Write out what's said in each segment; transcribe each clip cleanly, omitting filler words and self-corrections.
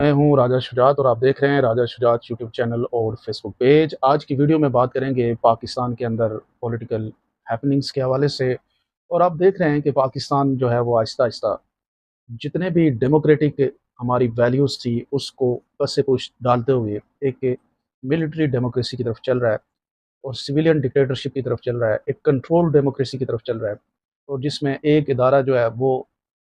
میں ہوں راجہ شجاعت اور آپ دیکھ رہے ہیں راجہ شجاعت یوٹیوب چینل اور فیس بک پیج۔ آج کی ویڈیو میں بات کریں گے پاکستان کے اندر پولیٹیکل ہیپننگز کے حوالے سے، اور آپ دیکھ رہے ہیں کہ پاکستان جو ہے وہ آہستہ آہستہ جتنے بھی ڈیموکریٹک ہماری ویلیوز تھی اس کو پس سے پوچھ ڈالتے ہوئے ایک ملٹری ڈیموکریسی کی طرف چل رہا ہے، اور سویلین ڈکٹیٹرشپ کی طرف چل رہا ہے، ایک کنٹرول ڈیموکریسی کی طرف چل رہا ہے، اور جس میں ایک ادارہ جو ہے وہ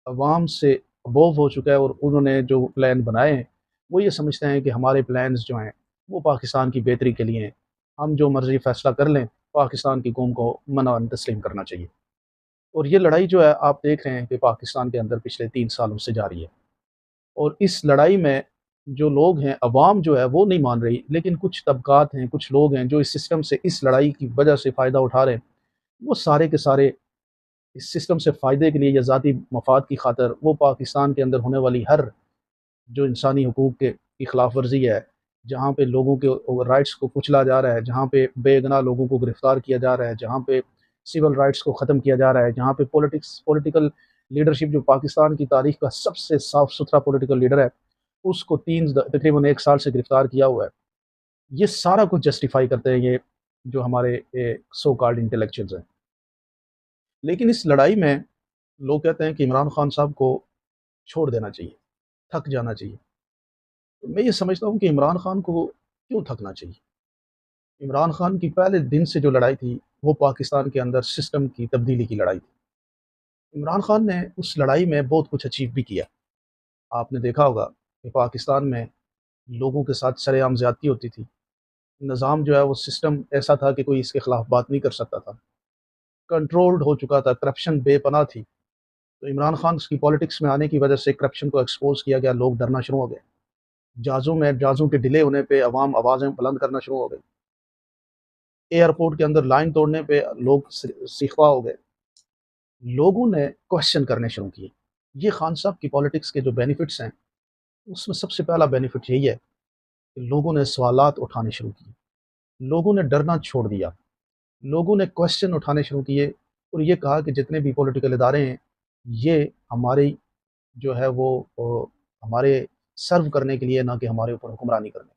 عوام سے ابوو ہو چکا ہے، اور انہوں نے جو پلان بنائے ہیں وہ یہ سمجھتے ہیں کہ ہمارے پلانز جو ہیں وہ پاکستان کی بہتری کے لیے ہیں، ہم جو مرضی فیصلہ کر لیں، پاکستان کی قوم کو منع تسلیم کرنا چاہیے۔ اور یہ لڑائی جو ہے آپ دیکھ رہے ہیں کہ پاکستان کے اندر پچھلے 3 سالوں سے جاری ہے، اور اس لڑائی میں جو لوگ ہیں، عوام جو ہے وہ نہیں مان رہی، لیکن کچھ طبقات ہیں، کچھ لوگ ہیں جو اس سسٹم سے، اس لڑائی کی وجہ سے فائدہ اٹھا رہے ہیں، وہ سارے کے سارے اس سسٹم سے فائدے کے لیے یا ذاتی مفاد کی خاطر وہ پاکستان کے اندر ہونے والی ہر جو انسانی حقوق کی خلاف ورزی ہے، جہاں پہ لوگوں کے رائٹس کو کچلا جا رہا ہے، جہاں پہ بے گناہ لوگوں کو گرفتار کیا جا رہا ہے، جہاں پہ سول رائٹس کو ختم کیا جا رہا ہے، جہاں پہ پولیٹیکل لیڈرشپ جو پاکستان کی تاریخ کا سب سے صاف ستھرا پولیٹیکل لیڈر ہے، اس کو تقریباً 1 سال سے گرفتار کیا ہوا ہے۔ یہ سارا کچھ جسٹیفائی کرتے ہیں یہ جو ہمارے سو کالڈ انٹلیکچوئلز ہیں۔ لیکن اس لڑائی میں لوگ کہتے ہیں کہ عمران خان صاحب کو چھوڑ دینا چاہیے، تھک جانا چاہیے۔ تو میں یہ سمجھتا ہوں کہ عمران خان کو کیوں تھکنا چاہیے؟ عمران خان کی پہلے دن سے جو لڑائی تھی وہ پاکستان کے اندر سسٹم کی تبدیلی کی لڑائی تھی۔ عمران خان نے اس لڑائی میں بہت کچھ اچیو بھی کیا۔ آپ نے دیکھا ہوگا کہ پاکستان میں لوگوں کے ساتھ شرے عام زیادتی ہوتی تھی، نظام جو ہے وہ سسٹم ایسا تھا کہ کوئی اس کے خلاف بات نہیں کر سکتا تھا، کنٹرولڈ ہو چکا تھا، کرپشن بے پناہ تھی۔ تو عمران خان کی پالیٹکس میں آنے کی وجہ سے کرپشن کو ایکسپوز کیا گیا، لوگ ڈرنا شروع ہو گئے، جہازوں کے ڈیلے ہونے پہ عوام آوازیں بلند کرنا شروع ہو گئی، ایئرپورٹ کے اندر لائن توڑنے پہ لوگ سیخوا ہو گئے، لوگوں نے کوشچن کرنے شروع کیے۔ یہ خان صاحب کی پالیٹکس کے جو بینیفٹس ہیں اس میں سب سے پہلا بینیفٹ یہی ہے کہ لوگوں نے سوالات اٹھانے شروع کیے، لوگوں نے ڈرنا چھوڑ دیا، لوگوں نے کوشچن اٹھانے شروع کیے، اور یہ کہا کہ جتنے بھی پولیٹیکل ادارے ہیں یہ ہماری جو ہے وہ ہمارے سرو کرنے کے لیے، نہ کہ ہمارے اوپر حکمرانی کرنے کے لیے۔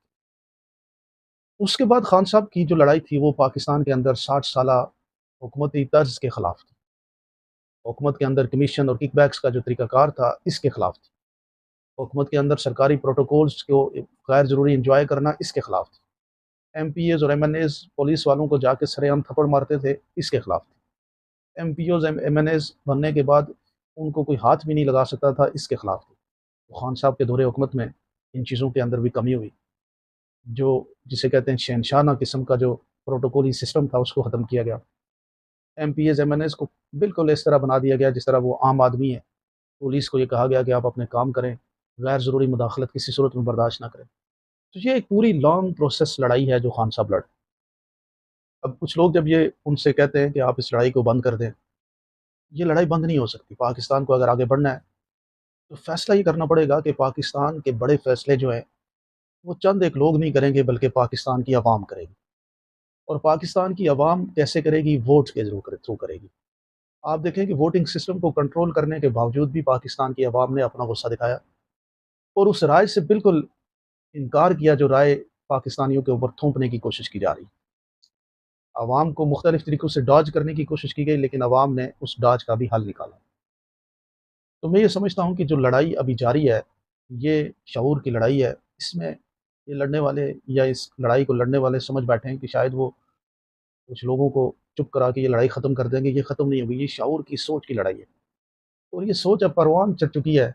اس کے بعد خان صاحب کی جو لڑائی تھی وہ پاکستان کے اندر 60 سالہ حکومتی طرز کے خلاف تھی، حکومت کے اندر کمیشن اور کک بیکس کا جو طریقہ کار تھا اس کے خلاف تھی، حکومت کے اندر سرکاری پروٹوکولز کو غیر ضروری انجوائے کرنا اس کے خلاف تھی، ایم پی ایز اور ایم این ایز پولیس والوں کو جا کے سرے عام تھپڑ مارتے تھے، اس کے خلاف تھی، M P Os M N As بننے کے بعد ان کو کوئی ہاتھ بھی نہیں لگا سکتا تھا، اس کے خلاف تھی۔ تو خان صاحب کے دور حکومت میں ان چیزوں کے اندر بھی کمی ہوئی، جو جسے کہتے ہیں شہنشاہانہ قسم کا جو پروٹوکولی سسٹم تھا اس کو ختم کیا گیا، M P As M N As کو بالکل اس طرح بنا دیا گیا جس طرح وہ عام آدمی ہے، پولیس کو یہ کہا گیا کہ آپ اپنے کام کریں، غیر ضروری مداخلت کسی صورت میں برداشت نہ کریں۔ تو یہ ایک پوری لانگ پروسیس لڑائی ہے جو خان صاحب لڑ۔ اب کچھ لوگ جب یہ ان سے کہتے ہیں کہ آپ اس لڑائی کو بند کر دیں، یہ لڑائی بند نہیں ہو سکتی۔ پاکستان کو اگر آگے بڑھنا ہے تو فیصلہ یہ کرنا پڑے گا کہ پاکستان کے بڑے فیصلے جو ہیں وہ چند ایک لوگ نہیں کریں گے بلکہ پاکستان کی عوام کرے گی، اور پاکستان کی عوام کیسے کرے گی؟ ووٹ کے تھرو کرے گی۔ آپ دیکھیں کہ ووٹنگ سسٹم کو کنٹرول کرنے کے باوجود بھی پاکستان کی عوام نے اپنا غصہ دکھایا، اور اس رائے سے بالکل انکار کیا جو رائے پاکستانیوں کے اوپر تھوپنے کی کوشش کی جا رہی ہے۔ عوام کو مختلف طریقوں سے ڈاج کرنے کی کوشش کی گئی، لیکن عوام نے اس ڈاج کا بھی حل نکالا۔ تو میں یہ سمجھتا ہوں کہ جو لڑائی ابھی جاری ہے یہ شعور کی لڑائی ہے، اس میں یہ لڑنے والے یا اس لڑائی کو لڑنے والے سمجھ بیٹھے ہیں کہ شاید وہ کچھ لوگوں کو چپ کرا کے یہ لڑائی ختم کر دیں گے، یہ ختم نہیں ہوگی، یہ شعور کی سوچ کی لڑائی ہے، اور یہ سوچ اب پروان چڑھ چکی ہے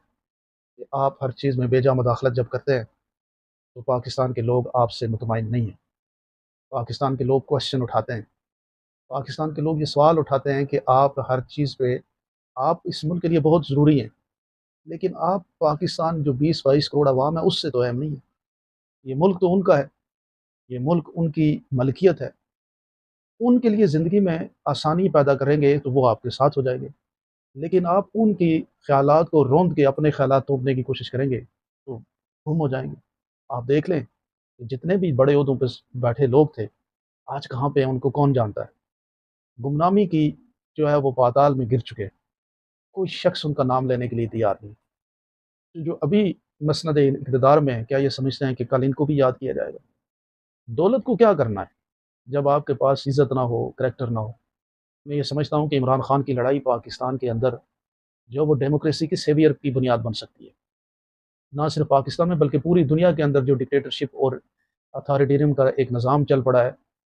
کہ آپ ہر چیز میں بے جا مداخلت جب کرتے ہیں تو پاکستان کے لوگ آپ سے مطمئن نہیں ہیں، پاکستان کے لوگ کوشچن اٹھاتے ہیں، پاکستان کے لوگ یہ سوال اٹھاتے ہیں کہ آپ ہر چیز پہ، آپ اس ملک کے لیے بہت ضروری ہیں، لیکن آپ پاکستان جو 20-22 کروڑ عوام ہے اس سے تو اہم نہیں ہے، یہ ملک تو ان کا ہے، یہ ملک ان کی ملکیت ہے، ان کے لیے زندگی میں آسانی پیدا کریں گے تو وہ آپ کے ساتھ ہو جائیں گے، لیکن آپ ان کی خیالات کو روند کے اپنے خیالات توپنے کی کوشش کریں گے تو گم ہو جائیں گے۔ آپ دیکھ لیں کہ جتنے بھی بڑے عہدوں پہ بیٹھے لوگ تھے آج کہاں پہ ہیں ان کو کون جانتا ہے؟ گمنامی کی جو ہے وہ پاتال میں گر چکے، کوئی شخص ان کا نام لینے کے لیے تیار نہیں۔ جو ابھی مسند اقتدار میں کیا یہ سمجھتے ہیں کہ کل ان کو بھی یاد کیا جائے گا؟ دولت کو کیا کرنا ہے جب آپ کے پاس عزت نہ ہو، کریکٹر نہ ہو؟ میں یہ سمجھتا ہوں کہ عمران خان کی لڑائی پاکستان کے اندر جو وہ ڈیموکریسی کی سیویئر کی بنیاد بن سکتی ہے، نہ صرف پاکستان میں بلکہ پوری دنیا کے اندر جو ڈکٹیٹرشپ اور اتھارٹیریم کا ایک نظام چل پڑا ہے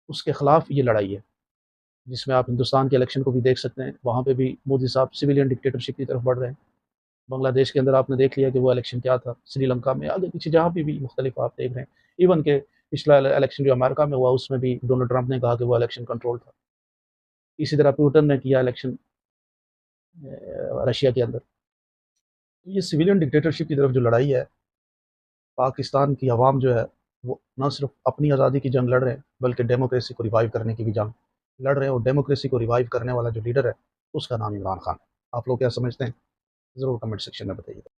اس کے خلاف یہ لڑائی ہے، جس میں آپ ہندوستان کے الیکشن کو بھی دیکھ سکتے ہیں، وہاں پہ بھی مودی صاحب سویلین ڈکٹیٹرشپ کی طرف بڑھ رہے ہیں۔ بنگلہ دیش کے اندر آپ نے دیکھ لیا کہ وہ الیکشن کیا تھا، سری لنکا میں، آگے پیچھے جہاں پہ بھی مختلف آپ دیکھ رہے ہیں، ایون کہ پچھلا الیکشن جو امریکہ میں ہوا اس میں بھی ڈونلڈ ٹرمپ نے کہا کہ وہ الیکشن کنٹرول تھا، اسی طرح پیوٹن نے کیا الیکشن رشیا کے اندر۔ تو یہ سویلین ڈکٹیٹرشپ کی طرف جو لڑائی ہے، پاکستان کی عوام جو ہے وہ نہ صرف اپنی آزادی کی جنگ لڑ رہے ہیں بلکہ ڈیموکریسی کو ریوائیو کرنے کی بھی جنگ لڑ رہے ہیں، اور ڈیموکریسی کو ریوائیو کرنے والا جو لیڈر ہے اس کا نام عمران خان ہے۔ آپ لوگ کیا سمجھتے ہیں؟ ضرور کمنٹ سیکشن میں بتائیے۔